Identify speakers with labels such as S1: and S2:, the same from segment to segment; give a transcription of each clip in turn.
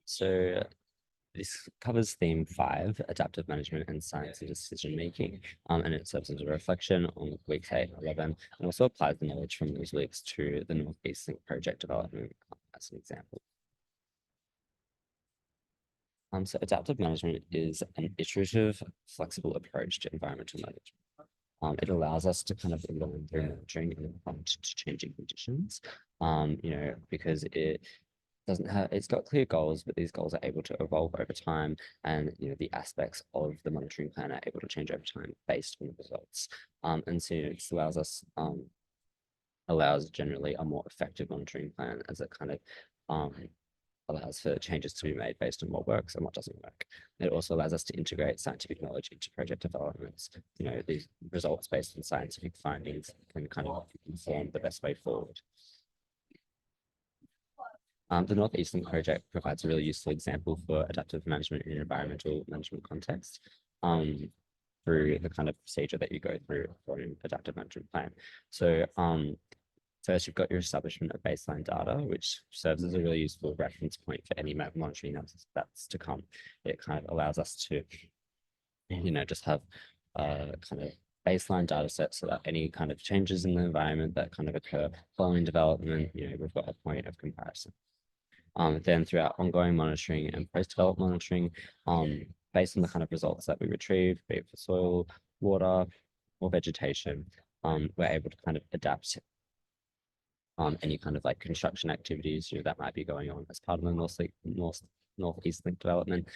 S1: So this covers theme 5, adaptive management and science and decision making, and it serves as a reflection on weeks 8 and 11, and also applies the knowledge from those weeks to the Northeast Link project development as an example. So adaptive management is an iterative, flexible approach to environmental management. It allows us to kind of learn through monitoring and respond to changing conditions, because it's got clear goals, but these goals are able to evolve over time, and the aspects of the monitoring plan are able to change over time based on the results. And so this allows generally a more effective monitoring plan, as it kind of allows for changes to be made based on what works and what doesn't work. It also allows us to integrate scientific knowledge into project developments. These results based on scientific findings can kind of inform the best way forward. The Northeast Link project provides a really useful example for adaptive management in an environmental management context, through the kind of procedure that you go through for an adaptive management plan. So first, you've got your establishment of baseline data, which serves as a really useful reference point for any monitoring that's to come. It kind of allows us to, just have kind of baseline data set, so that any kind of changes in the environment that kind of occur following development, we've got a point of comparison. Then throughout ongoing monitoring and post-development monitoring, based on the kind of results that we retrieve, be it for soil, water, or vegetation, we're able to kind of adapt any kind of like construction activities that might be going on as part of the Northeast Link development,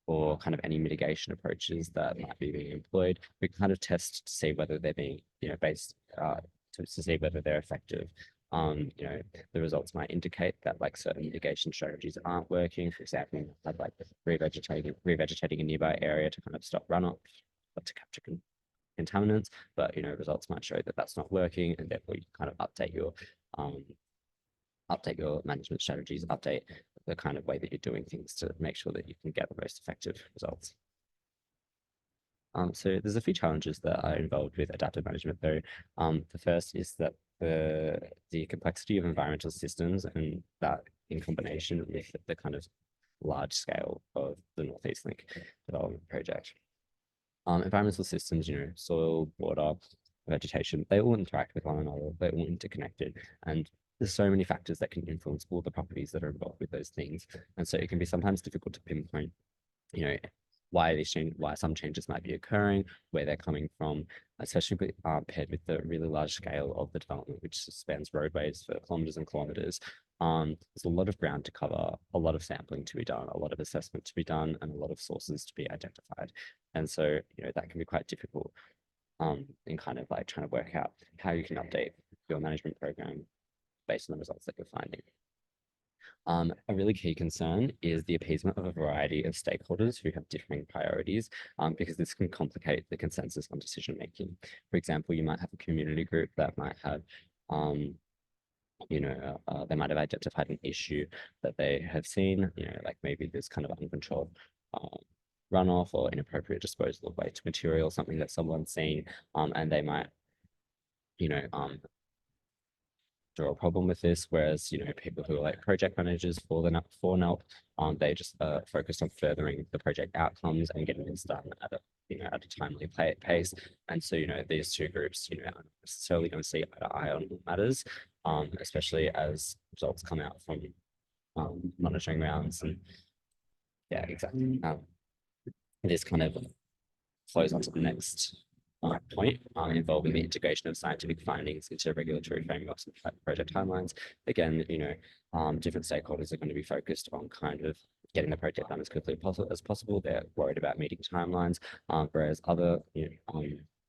S1: or kind of any mitigation approaches that might be being employed. We kind of test to see whether they're being based to see whether they're effective. The results might indicate that like certain mitigation strategies aren't working. For example, like revegetating a nearby area to kind of stop runoff, but to capture contaminants. But results might show that that's not working, and therefore you kind of update your management strategies, update the kind of way that you're doing things to make sure that you can get the most effective results. So there's a few challenges that are involved with adaptive management, though. The first is that the complexity of environmental systems, and that in combination with the kind of large scale of the Northeast Link development project. Environmental systems, soil, water, vegetation, they all interact with one another. They're all interconnected, and there's so many factors that can influence all the properties that are involved with those things. And so it can be sometimes difficult to pinpoint, why some changes might be occurring, where they're coming from, especially paired with the really large scale of the development, which spans roadways for kilometers and kilometers. There's a lot of ground to cover, a lot of sampling to be done, a lot of assessment to be done, and a lot of sources to be identified. And so, that can be quite difficult in kind of like trying to work out how you can update your management program based on the results that you're finding. A really key concern is the appeasement of a variety of stakeholders who have differing priorities, because this can complicate the consensus on decision making. For example, you might have a community group that might have, they might have identified an issue that they have seen, like maybe this kind of uncontrolled runoff or inappropriate disposal of waste material, something that someone's seen, and they might, draw a problem with this, whereas people who are like project managers for NELP, they just focus on furthering the project outcomes and getting this done at a timely pace. And so these two groups aren't necessarily going to see eye to eye on matters, especially as results come out from monitoring rounds. And yeah, exactly. This kind of flows on to the next point, involving the integration of scientific findings into regulatory frameworks and project timelines. Again, different stakeholders are going to be focused on kind of getting the project done as quickly as possible. They're worried about meeting timelines, whereas other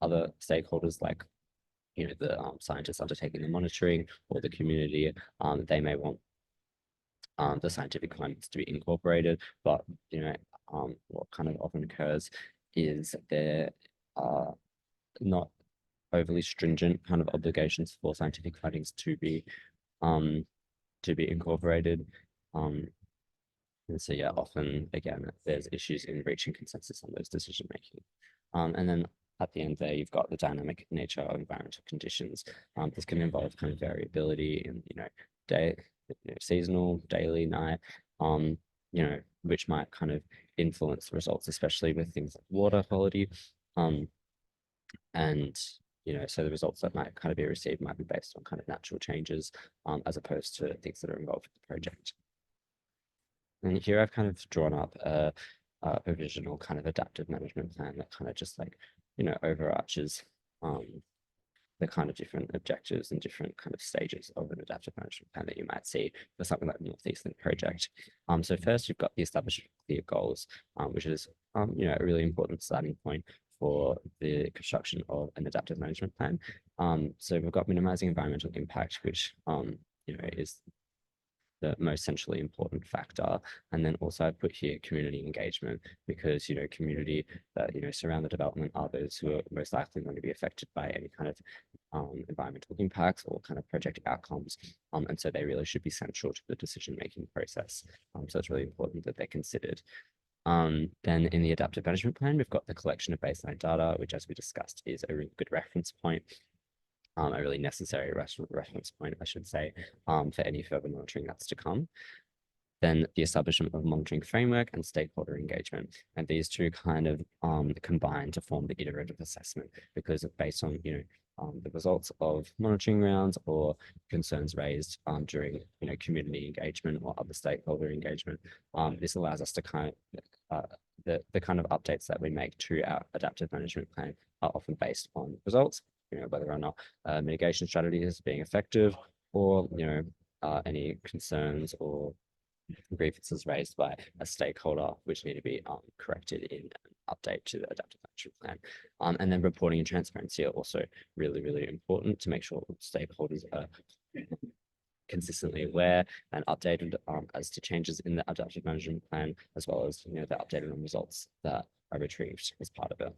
S1: stakeholders, like the scientists undertaking the monitoring, or the community, they may want the scientific findings to be incorporated. But what kind of often occurs is there are not overly stringent kind of obligations for scientific findings to be incorporated. And so yeah, often again there's issues in reaching consensus on those decision making. And then at the end there, you've got the dynamic nature of environmental conditions. This can involve kind of variability in seasonal, daily, night, which might kind of influence the results, especially with things like water quality. And so the results that might kind of be received might be based on kind of natural changes, as opposed to things that are involved with the project. And here I've kind of drawn up a provisional kind of adaptive management plan that kind of just like, overarches the kind of different objectives and different kind of stages of an adaptive management plan that you might see for something like the Northeast Link project. So first you've got the establishment of clear goals, which is a really important starting point for the construction of an adaptive management plan. So we've got minimizing environmental impact, which is the most centrally important factor. And then also I put here community engagement, because community that surround the development are those who are most likely going to be affected by any kind of environmental impacts or kind of project outcomes. And so they really should be central to the decision-making process. So it's really important that they're considered. Then in the adaptive management plan, we've got the collection of baseline data, which, as we discussed, is a really good reference point, a really necessary reference point, I should say, for any further monitoring that's to come. Then the establishment of monitoring framework and stakeholder engagement. And these two kind of combine to form the iterative assessment, because based on, the results of monitoring rounds or concerns raised during, community engagement or other stakeholder engagement, this allows us to kind of, the kind of updates that we make to our adaptive management plan are often based on results, whether or not mitigation strategy is being effective, or, any concerns or grievances raised by a stakeholder, which need to be corrected in an update to the adaptive management plan. And then reporting and transparency are also really, really important to make sure stakeholders are consistently aware and updated as to changes in the adaptive management plan, as well as the updated on results that are retrieved as part of it.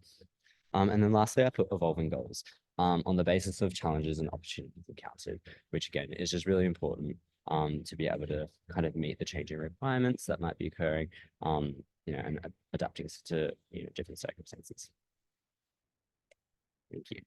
S1: And then lastly, I put evolving goals on the basis of challenges and opportunities encountered, which again is just really important to be able to kind of meet the changing requirements that might be occurring, and adapting to different circumstances. Thank you.